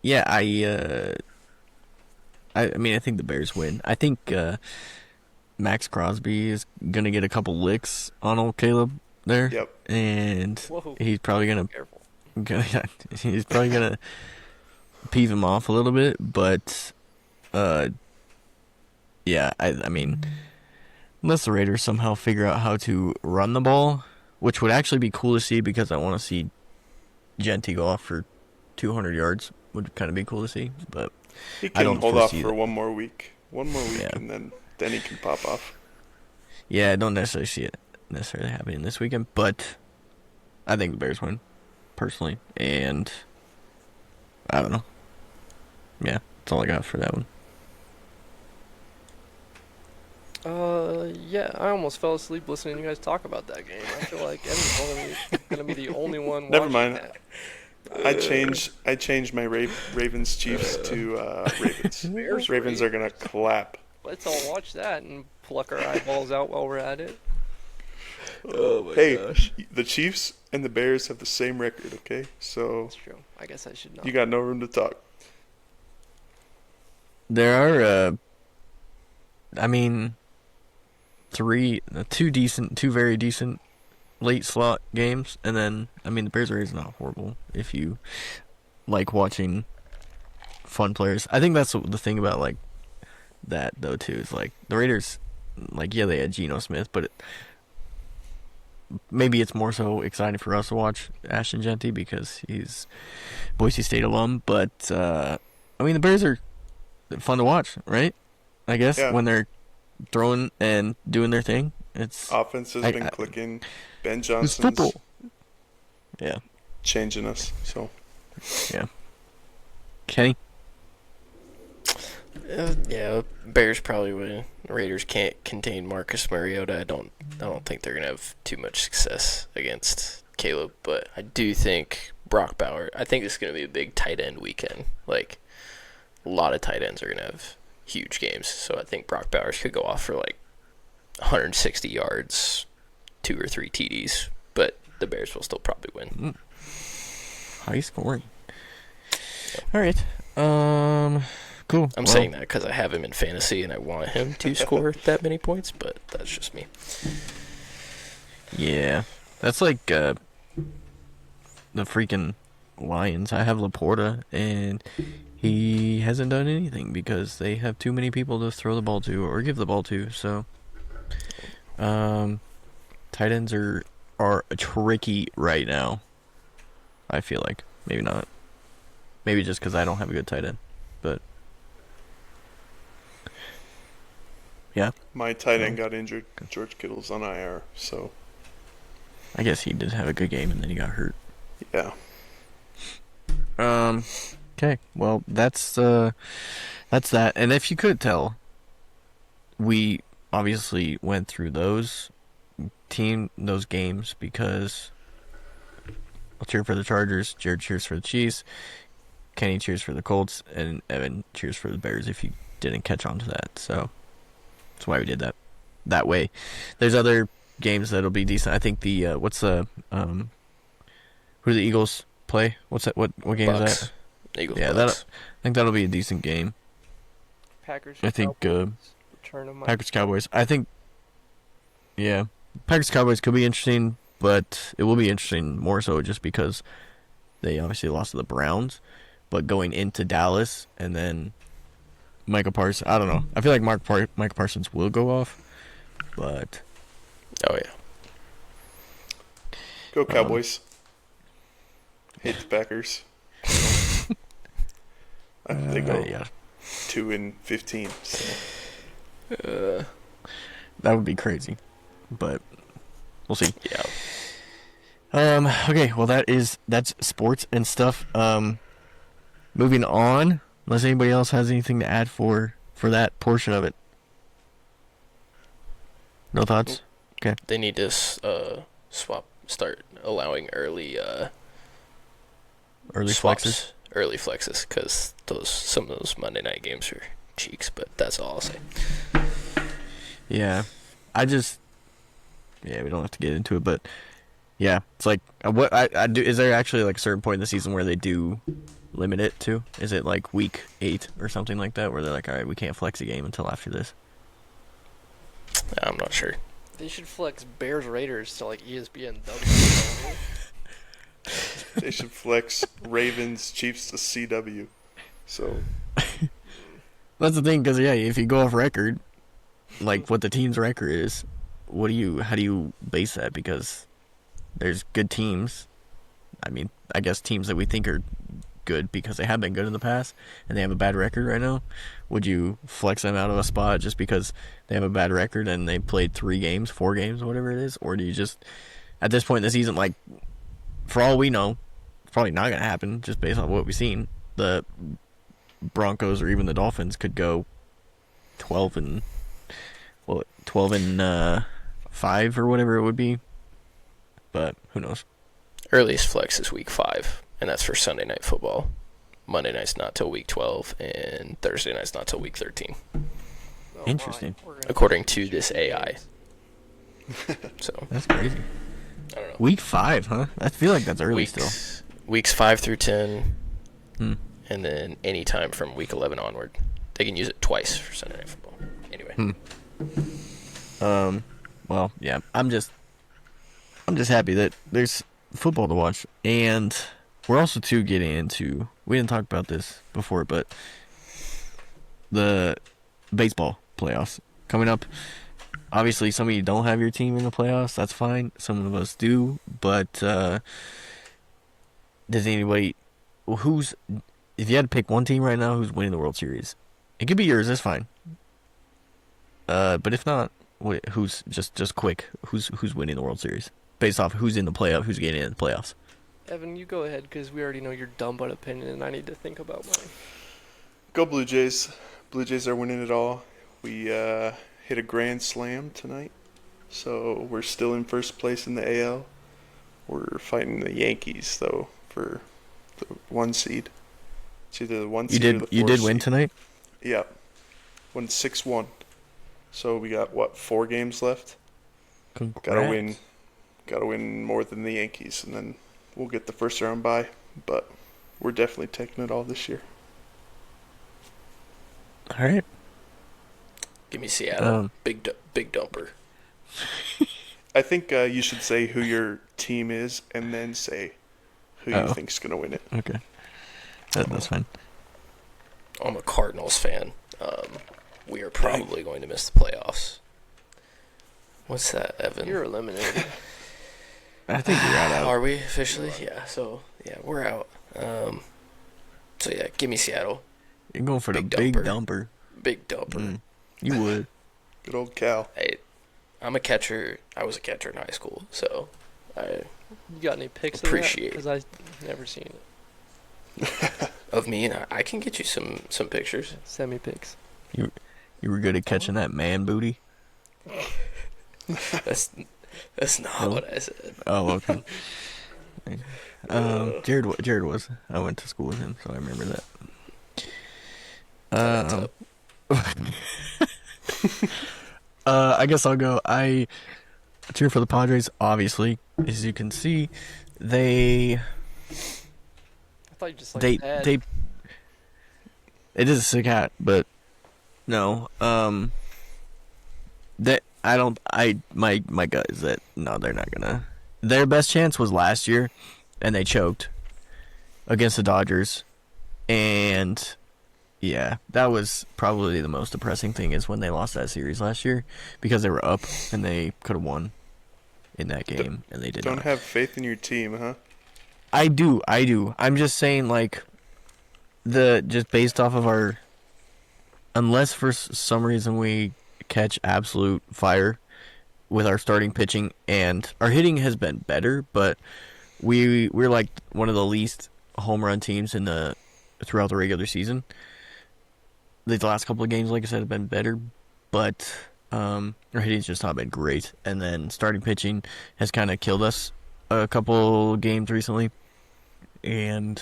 Yeah. I mean, I think the Bears win. I think Max Crosby is gonna get a couple licks on old Caleb there, Yep. and Whoa. he's probably Careful. he's probably gonna peeve him off a little bit. But yeah. I mean, unless the Raiders somehow figure out how to run the ball, which would actually be cool to see because I want to see Genty go off for 200 yards. Would kind of be cool to see, but He I can don't hold off foresee for that. one more week. Yeah. And then he can pop off. Yeah, I don't necessarily see it necessarily happening this weekend, but I think the Bears win, personally, and I don't know. Yeah, that's all I got for that one. Yeah, I almost fell asleep listening to you guys talk about that game. I feel like Evan's gonna be the only one Never watching mind. that. I changed my Ravens Chiefs to Ravens. Bears Ravens are gonna clap. Let's all watch that and pluck our eyeballs out while we're at it. Oh my Hey, the Chiefs and the Bears have the same record. Okay, so That's true. I guess I should know. you got no room to talk. There are, I mean, two very decent late slot games, and then I mean the Bears are not horrible if you like watching fun players. I think that's the thing about like that though too is like the Raiders, like yeah they had Geno Smith, but maybe it's more so exciting for us to watch Ashton Genty because he's Boise State alum. But I mean the Bears are fun to watch, right? I guess Yeah. when they're throwing and doing their thing, it's Offense has been clicking. Ben it's Johnson's football. Yeah, changing us. So yeah. Kenny. Yeah, Bears probably win. Raiders can't contain Marcus Mariota. I don't think they're gonna have too much success against Caleb, but I do think Brock Bauer. I think this is gonna be a big tight end weekend. Like a lot of tight ends are gonna have huge games, so I think Brock Bowers could go off for like 160 yards, 2 or 3 TDs, but the Bears will still probably win. High scoring. All right. Cool. I'm saying that because I have him in fantasy and I want him to score that many points, but that's just me. Yeah, that's like the freaking Lions. I have Laporta, and he hasn't done anything because they have too many people to throw the ball to or give the ball to. So, tight ends are tricky right now. I feel like maybe not. Maybe just because I don't have a good tight end, but yeah, my tight end got injured. George Kittle's on IR. So I guess he did have a good game and then he got hurt. yeah. Okay. Well, that's that. And if you could tell, we obviously went through those games because I'll cheer for the Chargers, Jared cheers for the Chiefs, Kenny cheers for the Colts, and Evan cheers for the Bears if you didn't catch on to that. So that's why we did that way. There's other games that'll be decent. I think the who do the Eagles play? What's that? What game Bucks. is that? Eagles. Yeah, Bucks. I think that'll be a decent game. Packers. I think Return of my Packers Cowboys. I think yeah, Packers Cowboys could be interesting, but it will be interesting more so just because they obviously lost to the Browns, but going into Dallas and then Michael Parsons. I don't know. I feel like Michael Parsons will go off, but Oh yeah. Go Cowboys. Hate the Packers. They go yeah, 2-15. So. that would be crazy, but we'll see. Yeah. Okay, well that's sports and stuff. Moving on, unless anybody else has anything to add for that portion of it. No thoughts? Okay. They need to start allowing Early swaps, flexes. early flexes, because some of those Monday night games are cheeks. But that's all I'll say. Yeah. Yeah, we don't have to get into it, but yeah, it's like what I do. Is there actually like a certain point in the season where they do limit it to? Is it like week 8 or something like that, where they're like, all right, we can't flex a game until after this? I'm not sure. They should flex Bears Raiders to like ESPN. W. They should flex Ravens Chiefs to CW. So That's the thing, because yeah, if you go off record, like what the team's record is, how do you base that? Because there's good teams. I mean, I guess teams that we think are good because they have been good in the past and they have a bad record right now. Would you flex them out of a spot just because they have a bad record and they played 3 games, 4 games, whatever it is? Or do you just, at this point in the season, like, for all we know, it's probably not going to happen just based on what we've seen. The Broncos or even the Dolphins could go 12 and 5 or whatever it would be. But who knows? Earliest flex is week 5, and that's for Sunday night football. Monday night's not till week 12, and Thursday night's not till week 13, Oh, Interesting. according to this AI. So That's crazy. I don't know. Week 5, huh? I feel like that's early still. Weeks 5 through 10, Hmm. and then any time from week 11 onward. They can use it twice for Sunday night football. Anyway. Well, yeah, I'm just happy that there's football to watch, and we're also getting into. We didn't talk about this before, but the baseball playoffs coming up. Obviously, some of you don't have your team in the playoffs. That's fine. Some of us do, but does anybody? If you had to pick one team right now, who's winning the World Series? It could be yours. That's fine. But if not, who's just quick? Who's winning the World Series based off who's in the playoff, who's getting in the playoffs? Evan, you go ahead because we already know your dumb butt opinion, and I need to think about mine. go Blue Jays. Blue Jays are winning it all. We hit a grand slam tonight, so we're still in first place in the AL. We're fighting the Yankees though for the 1 seed. It's either the 1 You seed or did the you 4 did win seed. tonight. Yeah, won 6-1. So we got 4 games left. Congrats. Gotta win more than the Yankees, and then we'll get the first round bye. But we're definitely taking it all this year. All right. Give me Seattle. Big dumper. I think you should say who your team is, and then say who you think's gonna win it. Okay. That's fine. I'm a Cardinals fan. We are probably going to miss the playoffs. What's that, Evan? You're eliminated. I think you're out. Are we officially? Yeah. So yeah, we're out. So yeah, give me Seattle. You're going for the Big big dumper. Big dumper. You would. Good old Cal. Hey, I'm a catcher. I was a catcher in high school, so I You got any pics Appreciate of that? Because I've never seen it. of me, and I can get you some pictures. Send me pics. You were good at catching that man booty. That's not No? what I said. Oh, okay. Jared was. I went to school with him, so I remember that. That's up. I guess I'll go. I cheer for the Padres, obviously. As you can see, I thought you just like they it is a sick hat, but no. That my gut is that no, they're not gonna. Their best chance was last year, and they choked against the Dodgers, and yeah, that was probably the most depressing thing is when they lost that series last year because they were up and they could have won in that game, and they did Don't not. have faith in your team, huh? I do. I'm just saying, like, just based off of our, unless for some reason we catch absolute fire, with our starting pitching, and our hitting has been better, but we're like one of the least home run teams throughout the regular season. The last couple of games, like I said, have been better, but our hitting's just not been great. And then starting pitching has kind of killed us a couple games recently, and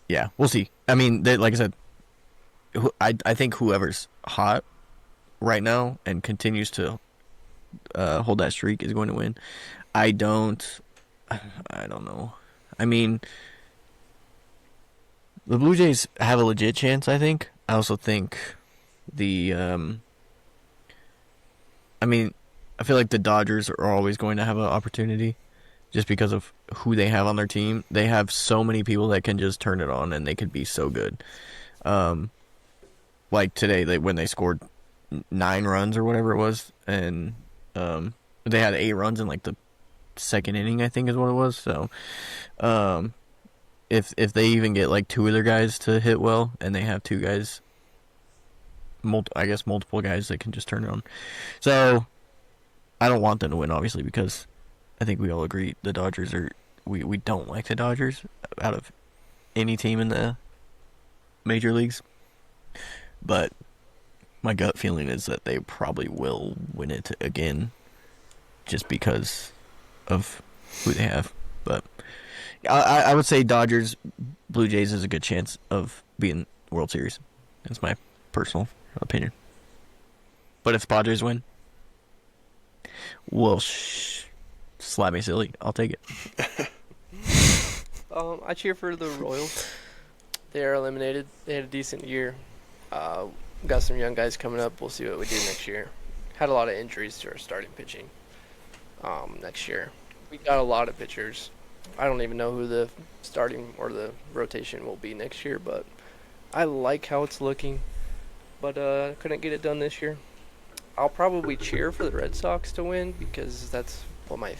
yeah, we'll see. I mean, like I said, I think whoever's hot right now and continues to hold that streak is going to win. I don't know. I mean, the Blue Jays have a legit chance, I think. I also think I mean, I feel like the Dodgers are always going to have an opportunity just because of who they have on their team. They have so many people that can just turn it on and they could be so good. Like today, when they scored 9 runs or whatever it was, and they had 8 runs in like the second inning, I think is what it was. So, if they even get like 2 of their guys to hit well, and they have 2 guys, multiple guys that can just turn it on. So, I don't want them to win, obviously, because I think we all agree the Dodgers are. We don't like the Dodgers out of any team in the major leagues, but my gut feeling is that they probably will win it again, just because of who they have. But I would say Dodgers, Blue Jays is a good chance of being World Series. That's my personal opinion. But if the Padres win, well, slap me silly. I'll take it. I cheer for the Royals. They are eliminated. They had a decent year. Got some young guys coming up. We'll see what we do next year. Had a lot of injuries to our starting pitching next year. We got a lot of pitchers. I don't even know who the starting or the rotation will be next year, but I like how it's looking. But couldn't get it done this year. I'll probably cheer for the Red Sox to win because that's what my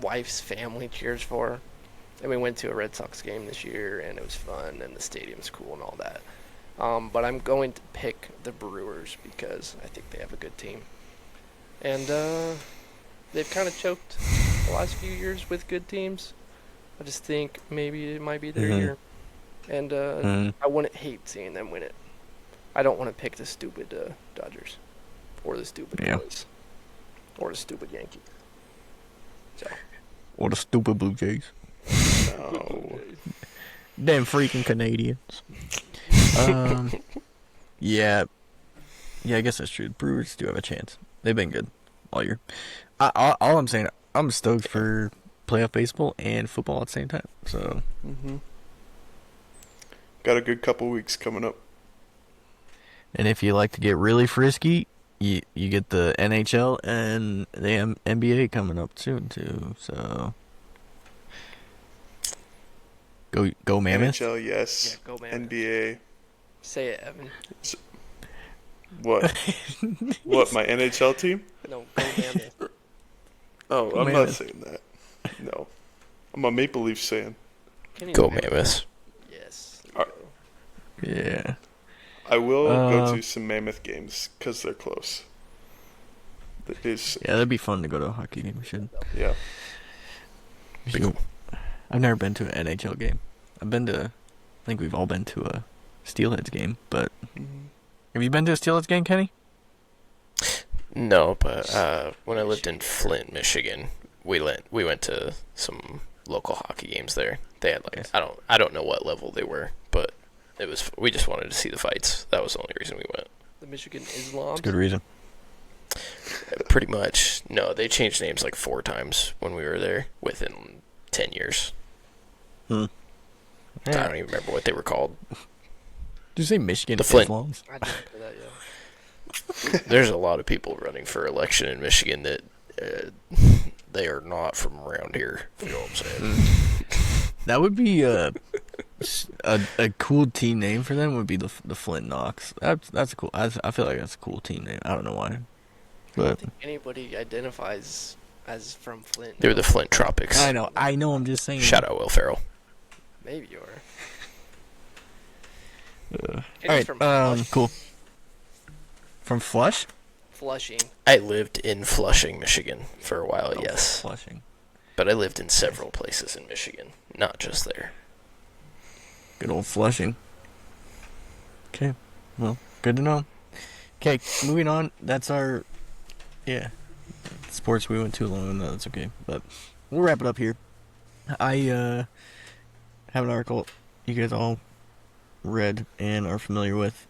wife's family cheers for. And we went to a Red Sox game this year, and it was fun, and the stadium's cool and all that. But I'm going to pick the Brewers because I think they have a good team. And they've kind of choked the last few years with good teams. I just think maybe it might be their year. And I wouldn't hate seeing them win it. I don't want to pick the stupid Dodgers or the stupid Royals or the stupid Yankees. So. Or the stupid Blue Jays. No. Damn freaking Canadians. Yeah, I guess that's true. Brewers do have a chance. They've been good all year. All I'm saying, I'm stoked for playoff baseball and football at the same time. So, Got a good couple weeks coming up. and if you like to get really frisky, you get the NHL and the NBA coming up soon too. So, go Mammoth. NHL, yes. Yeah, go Mammoth. NBA. Say it, Evan. What? What, my NHL team? No, go Mammoth. Oh, Go I'm not Mammoth. saying that. No. I'm a Maple Leafs fan. Can you Go imagine? Mammoths. Yes. Yeah. I will go to some Mammoth games because they're close. It is, Yeah, that'd be fun to go to a hockey game. We should. yeah. I've never been to an NHL game. I think we've all been to a Steelheads game, but have you been to a Steelheads game, Kenny? No, but when I lived in Flint, Michigan, we went to some local hockey games there. They had Yes. I don't know what level they were, but we just wanted to see the fights. That was the only reason we went. The Michigan Islam. It's a good reason. Pretty much. No, they changed names like 4 times when we were there within 10 years. I don't even remember what they were called. Did you say Michigan The Flint. Islams? I didn't know that yet. There's a lot of people running for election in Michigan that they are not from around here. If you know what I'm saying. That would be a cool team name for them. Would be the Flint Knox. That's cool. I feel like that's a cool team name. I don't know why, I don't but think anybody identifies as from Flint. They're the Flint Tropics. I know. I'm just saying. Shout out Will Ferrell. Maybe you are. All right. Cool. From Flush? Flushing. I lived in Flushing, Michigan for a while, Oh, yes. Flushing. But I lived in several places in Michigan, not just there. Good old Flushing. Okay. Well, good to know. Okay, moving on. That's our sports. We went too long. No, that's okay. But we'll wrap it up here. I have an article you guys all read and are familiar with.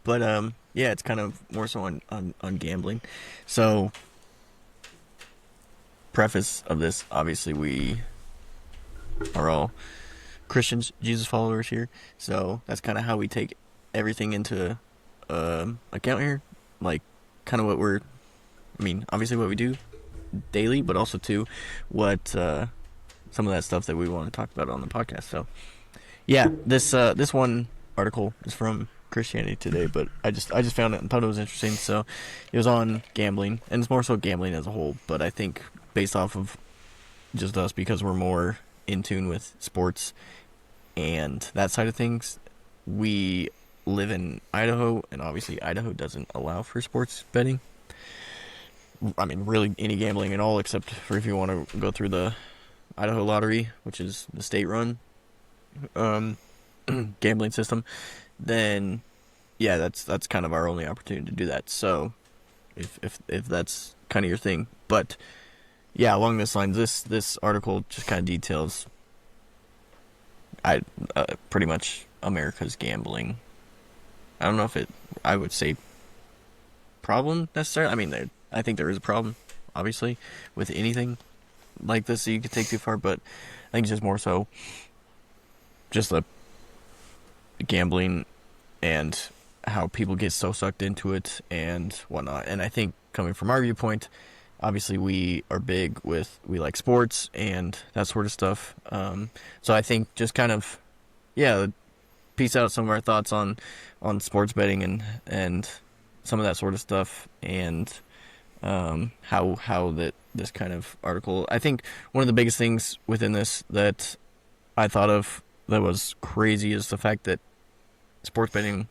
But yeah, it's kind of more so on gambling. So preface of this, obviously we are all Christians, Jesus followers here. So that's kind of how we take everything into account here. Like kind of obviously what we do daily, but also too what some of that stuff that we want to talk about on the podcast. So yeah, this one article is from Christianity Today, but I just found it and thought it was interesting. So it was on gambling, and it's more so gambling as a whole. But I think based off of just us, because we're more in tune with sports and that side of things, we live in Idaho, and obviously Idaho doesn't allow for sports betting. I mean, really any gambling at all, except for if you want to go through the Idaho lottery, which is the state-run gambling system. Then yeah, that's kind of our only opportunity to do that. So if that's kind of your thing. But yeah, along this line, this article just kind of details pretty much America's gambling. I don't know if I would say problem necessarily. I mean, I think there is a problem, obviously, with anything like this that you could take too far, but I think it's just more so just the gambling and how people get so sucked into it and whatnot. And I think coming from our viewpoint, obviously we are big with, we like sports and that sort of stuff. So I think just kind of, yeah, piece out some of our thoughts on sports betting and some of that sort of stuff, and how this kind of article, I think one of the biggest things within this that I thought of that was crazy is the fact that sports betting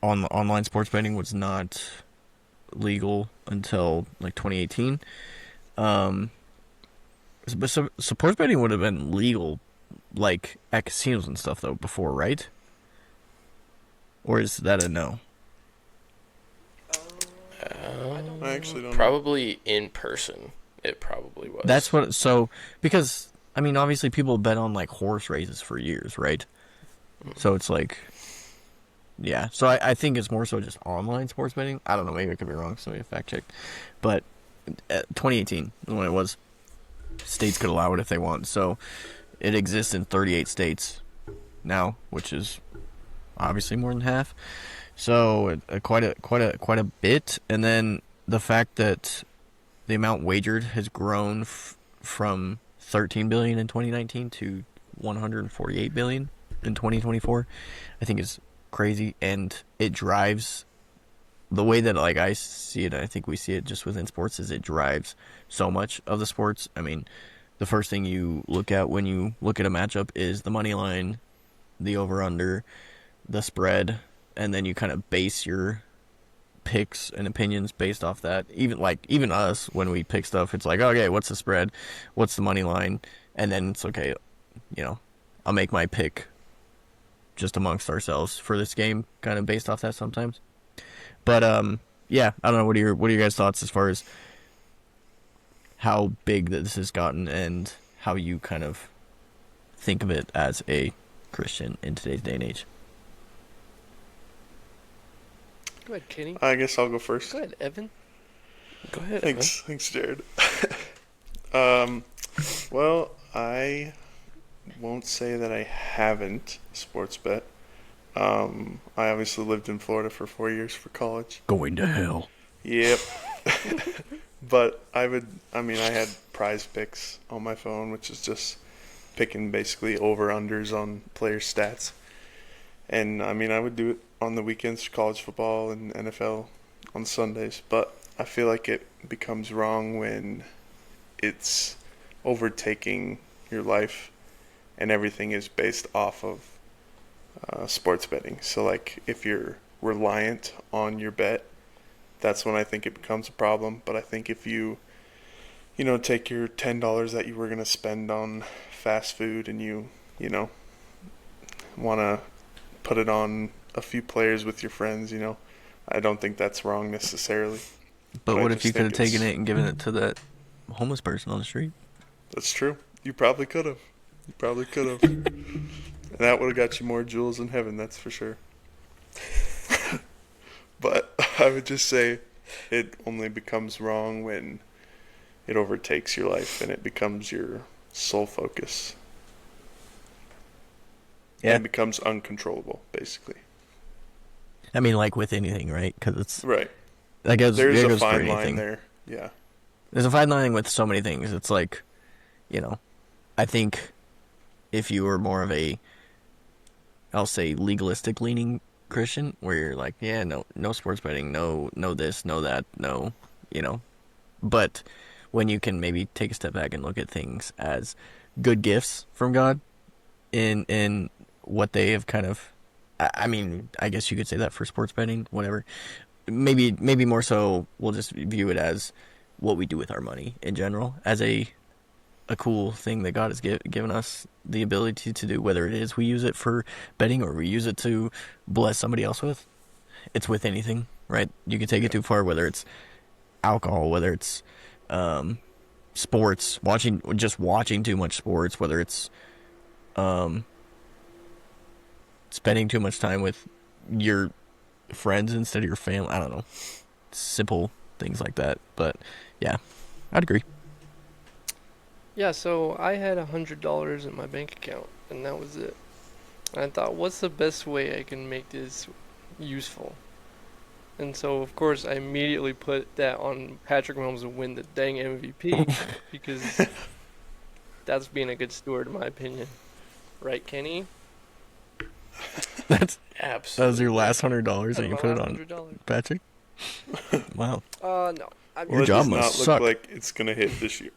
online sports betting was not legal until like 2018. But sports betting would have been legal like at casinos and stuff though before, right? Or is that a no? I actually don't know. Probably in person. It probably was. That's what. So because I mean, obviously people bet on like horse races for years, right? So it's like, yeah. So I think it's more so just online sports betting. I don't know. Maybe I could be wrong. Somebody fact check. But 2018 is when it was. States could allow it if they want. So it exists in 38 states now, which is obviously more than half. So quite a bit. And then the fact that the amount wagered has grown from 13 billion in 2019 to 148 billion in 2024, I think is crazy. And it drives the way that like I see it. I think we see it just within sports is it drives so much of the sports. I mean, the first thing you look at when you look at a matchup is the money line, the over under, the spread, and then you kind of base your picks and opinions based off that. Even us, when we pick stuff, it's like, okay, what's the spread? What's the money line? And then it's okay, I'll make my pick just amongst ourselves for this game, kind of based off that sometimes. But yeah, I don't know. What are your guys' thoughts as far as how big that this has gotten and how you kind of think of it as a Christian in today's day and age? Go ahead, Kenny. I guess I'll go first. Go ahead, Evan. Go ahead. Thanks, Jared. Well, I won't say that I haven't sports bet. I obviously lived in Florida for 4 years for college. Going to hell. Yep. But I had Prize Picks on my phone, which is just picking basically over-unders on player stats. And I would do it on the weekends for college football and NFL on Sundays. But I feel like it becomes wrong when it's overtaking your life and everything is based off of sports betting. So like if you're reliant on your bet that's when I think it becomes a problem. But I think if you take your $10 that you were going to spend on fast food and you know, want to put it on a few players with your friends, I don't think that's wrong necessarily. But I what if just you could have think taken it and given it to that homeless person on the street? That's true. You probably could have. You probably could have. And that would have got you more jewels in heaven, that's for sure. But I would just say it only becomes wrong when it overtakes your life and it becomes your sole focus. Yeah. And it becomes uncontrollable, basically. I mean, like with anything, right? Because it's Right. that goes. There's It a goes for fine line anything. there. Yeah. There's a fine line with so many things. It's like, I think if you were more of a, I'll say, legalistic leaning Christian, where you're like, yeah, no sports betting, no this, no that, no, but when you can maybe take a step back and look at things as good gifts from God in what they have kind of, I mean, I guess you could say that for sports betting, whatever. Maybe more so we'll just view it as what we do with our money in general, as a cool thing that God has given us the ability to do, whether it is we use it for betting or we use it to bless somebody else with. It's with anything, right? You can take it too far, whether it's alcohol, whether it's sports, watching too much sports, whether it's spending too much time with your friends instead of your family. I don't know. Simple things like that. But yeah, I'd agree. Yeah, so I had $100 in my bank account, and that was it. And I thought, what's the best way I can make this useful? And so, of course, I immediately put that on Patrick Mahomes to win the dang MVP because that's being a good steward, in my opinion. Right, Kenny? That Absolutely. was your last $100 That that you was put my it on, last $100. Patrick. Wow. No. I Well, Your it job does must not suck. look like it's going to hit this year.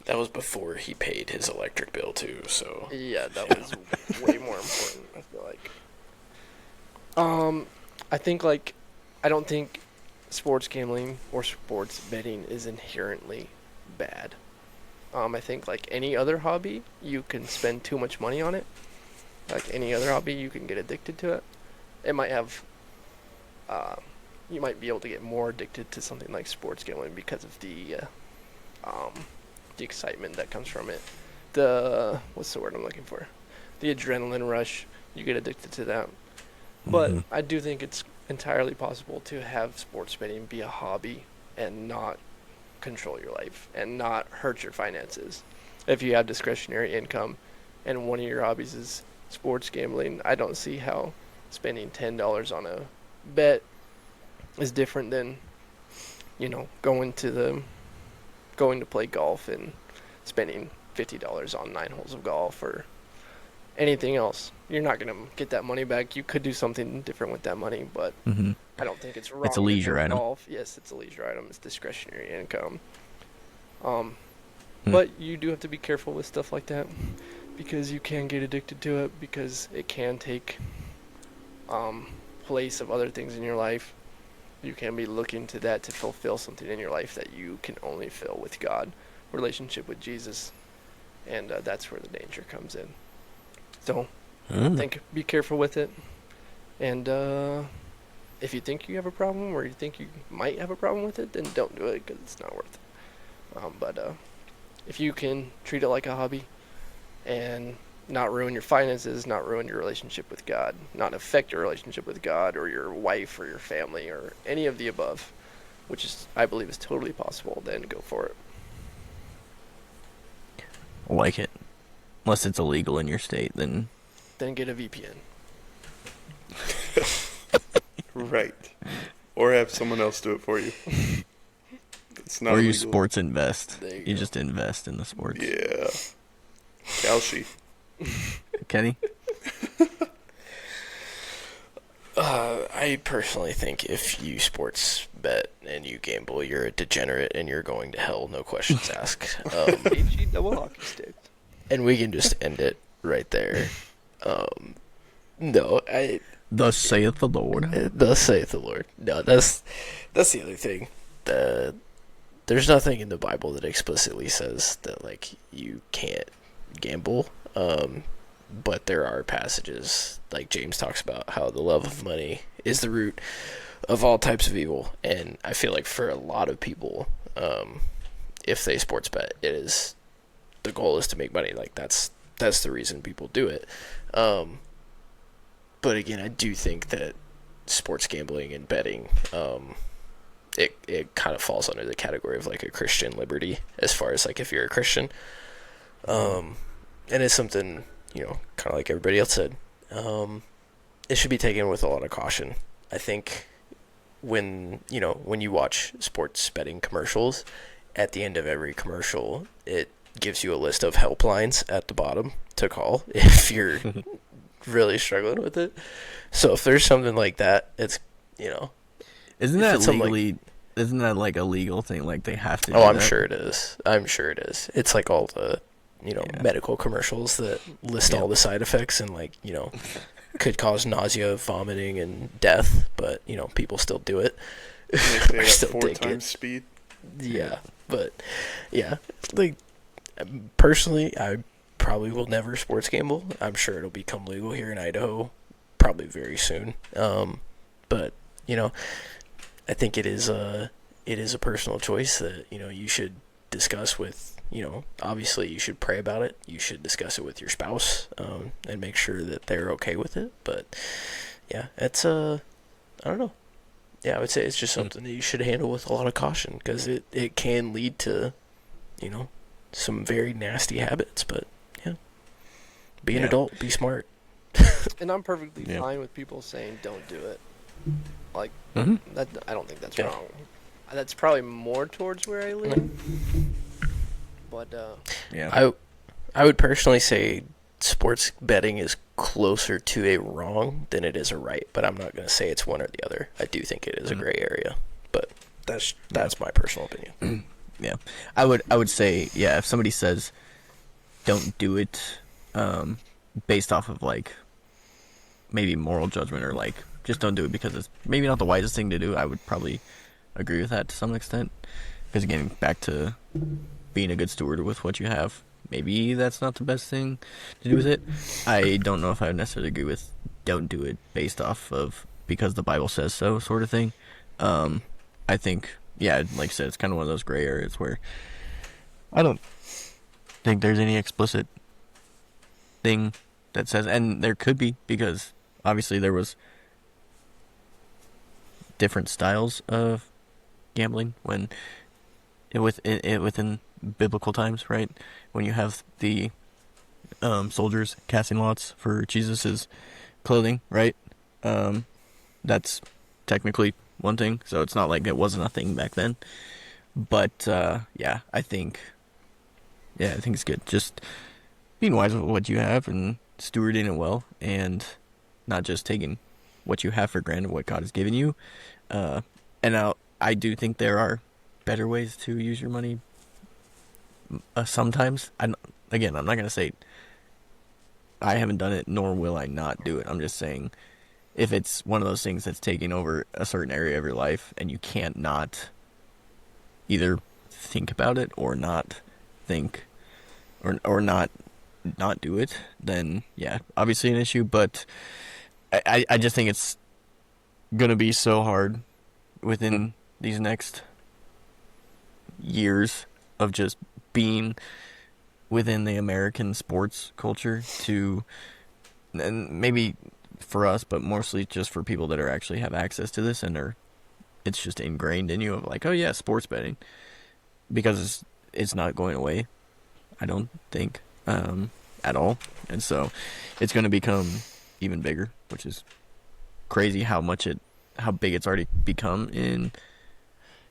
That was before he paid his electric bill too, so Yeah, that was way more important, I feel like. I think, I don't think sports gambling or sports betting is inherently bad. I think, like any other hobby, you can spend too much money on it. Like any other hobby, you can get addicted to it. It might have, you might be able to get more addicted to something like sports gambling because of the excitement that comes from it. What's the word I'm looking for? The adrenaline rush. You get addicted to that. But I do think it's entirely possible to have sports betting be a hobby and not control your life and not hurt your finances. If you have discretionary income and one of your hobbies is sports gambling, I don't see how spending $10 on a bet is different than, going to play golf and spending $50 on 9 holes of golf or anything else. You're not going to get that money back. You could do something different with that money, but I don't think it's wrong. It's a leisure item. Golf, yes, it's a leisure item. It's discretionary income. But you do have to be careful with stuff like that because you can get addicted to it because it can take place of other things in your life. You can be looking to that to fulfill something in your life that you can only fill with God, relationship with Jesus, and that's where the danger comes in. So, be careful with it, and if you think you have a problem or you think you might have a problem with it, then don't do it because it's not worth it. But if you can treat it like a hobby and not ruin your finances, not ruin your relationship with God, not affect your relationship with God or your wife or your family or any of the above, which is, I believe, is totally possible, then go for it. I like it. Unless it's illegal in your state, then Then get a VPN. Right. Or have someone else do it for you. It's not or you illegal. sports invest. There you You go. just invest in the sports. Yeah. Kalshi. Kenny? I personally think if you sports bet and you gamble, you're a degenerate and you're going to hell, no questions asked. HE double hockey stick. And we can just end it right there. No, Thus saith the Lord. Thus saith the Lord. No, that's the other thing. There's nothing in the Bible that explicitly says that like you can't gamble. But there are passages like James talks about how the love of money is the root of all types of evil, and I feel like for a lot of people, if they sports bet, the goal is to make money. Like that's the reason people do it. But again, I do think that sports gambling and betting, it kind of falls under the category of like a Christian liberty as far as like if you're a Christian. And it's something, kind of like everybody else said, it should be taken with a lot of caution. I think when you watch sports betting commercials, at the end of every commercial, it gives you a list of helplines at the bottom to call if you're really struggling with it. So if there's something like that, it's, Isn't that legally? Isn't that like a legal thing? Like they have to. Oh, I'm sure it is. It's like all the, medical commercials that list all the side effects and like, could cause nausea, vomiting, and death, but people still do it. They got Still 4 take times it. speed. Yeah, but yeah, like personally, I probably will never sports gamble. I'm sure it'll become legal here in Idaho probably very soon. But I think it is a personal choice that you should discuss with. Obviously you should pray about it. You should discuss it with your spouse and make sure that they're okay with it. But yeah, it's I don't know. Yeah, I would say it's just something that you should handle with a lot of caution because it can lead to, some very nasty habits. But yeah, be an adult, be smart. And I'm perfectly fine with people saying don't do it. Like, that, I don't think that's wrong. That's probably more towards where I live. But, I would personally say sports betting is closer to a wrong than it is a right, but I'm not going to say it's one or the other. I do think it is a gray area, but that's my personal opinion. Yeah, I would say if somebody says don't do it, based off of like maybe moral judgment or like just don't do it because it's maybe not the wisest thing to do, I would probably agree with that to some extent. Because again, back to being a good steward with what you have, maybe that's not the best thing to do with it. I don't know if I would necessarily agree with don't do it based off of because the Bible says so sort of thing. I think, like I said, it's kind of one of those gray areas where I don't think there's any explicit thing that says, and there could be because obviously there was different styles of gambling when within biblical times, right? When you have the soldiers casting lots for Jesus's clothing, right? That's technically one thing, so it's not like it wasn't a thing back then. But I think it's good. Just being wise with what you have and stewarding it well, and not just taking what you have for granted, what God has given you. And I do think there are better ways to use your money. Sometimes, I'm not gonna say I haven't done it, nor will I not do it. I'm just saying, if it's one of those things that's taking over a certain area of your life, and you can't not either think about it or not think, or not do it, then obviously an issue. But I just think it's gonna be so hard within these next years of just being within the American sports culture and maybe for us, but mostly just for people that are actually have access to this and it's just ingrained in you of like, oh yeah, sports betting, because it's not going away, I don't think, at all. And so it's going to become even bigger, which is crazy how big it's already become in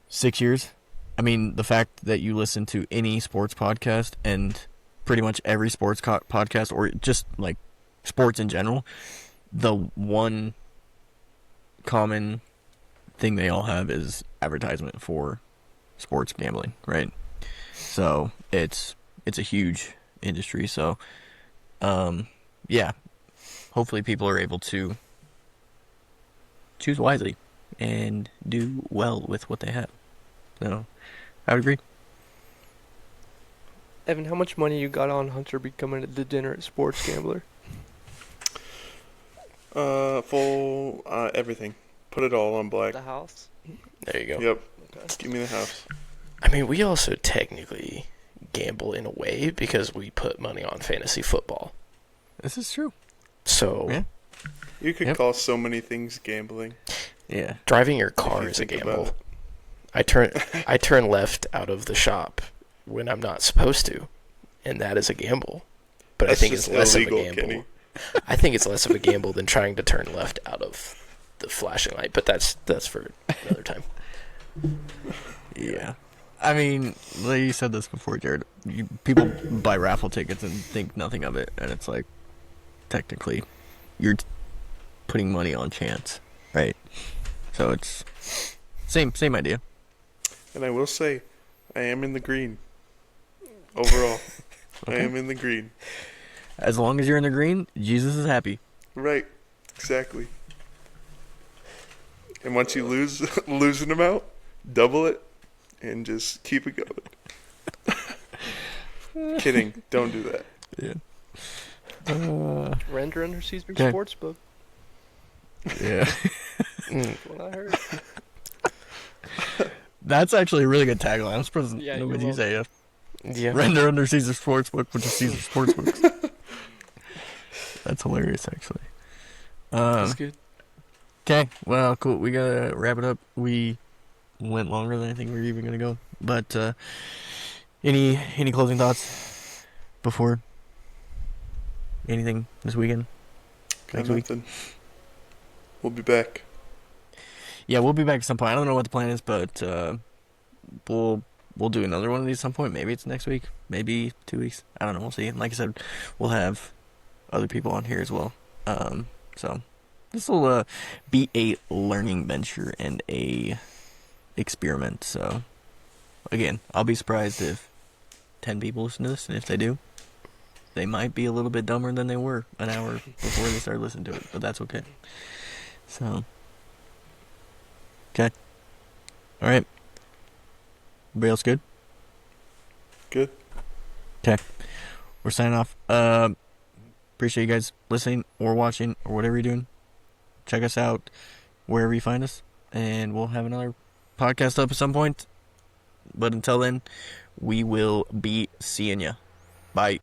6 years. I mean, the fact that you listen to any sports podcast and pretty much every sports podcast, or just like sports in general, the one common thing they all have is advertisement for sports gambling, right? So it's a huge industry. So hopefully people are able to choose wisely and do well with what they have. So, I would agree. Evan, how much money you got on Hunter becoming a degenerate sports gambler? Full everything. Put it all on black. The house? There you go. Yep. Okay. Give me the house. I mean, we also technically gamble in a way because we put money on fantasy football. This is true. So Yeah. You could Yep. call so many things gambling. Yeah. driving your if car you is a think about gamble. it. I turn left out of the shop when I'm not supposed to, and that is a gamble. But That's I think just it's less illegal, of a gamble. Kenny. I think it's less of a gamble than trying to turn left out of the flashing light. But that's for another time. Yeah. I mean, like you said this before, Jared. People buy raffle tickets and think nothing of it, and it's like, technically, you're putting money on chance, right? So it's same idea. And I will say, I am in the green. Overall, I Okay. am in the green. As long as you're in the green, Jesus is happy. Right. Exactly. And once you lose an amount, double it, and just keep it going. Kidding. Don't do that. Yeah. Render under Caesar Okay. Sportsbook. Yeah. That's what I heard. That's actually a really good tagline. I'm surprised Yeah, nobody you're used that yet. Yeah. Render under Caesar Sportsbook, which is Caesar Sportsbooks. That's hilarious, actually. That's good. Okay, well, cool. We gotta wrap it up. We went longer than I think we were even gonna go. But any closing thoughts before anything this weekend? Got Next week? nothing. We'll be back. Yeah, we'll be back at some point. I don't know what the plan is, but we'll do another one of these at some point. Maybe it's next week, maybe 2 weeks. I don't know. We'll see. And like I said, we'll have other people on here as well. So this will be a learning venture and a experiment. So again, I'll be surprised if 10 people listen to this, and if they do, they might be a little bit dumber than they were an hour before they started listening to it, but that's okay. So, okay. All right. Everybody else good? Good. Okay. We're signing off. Appreciate you guys listening or watching or whatever you're doing. Check us out wherever you find us, and we'll have another podcast up at some point. But until then, we will be seeing ya. Bye.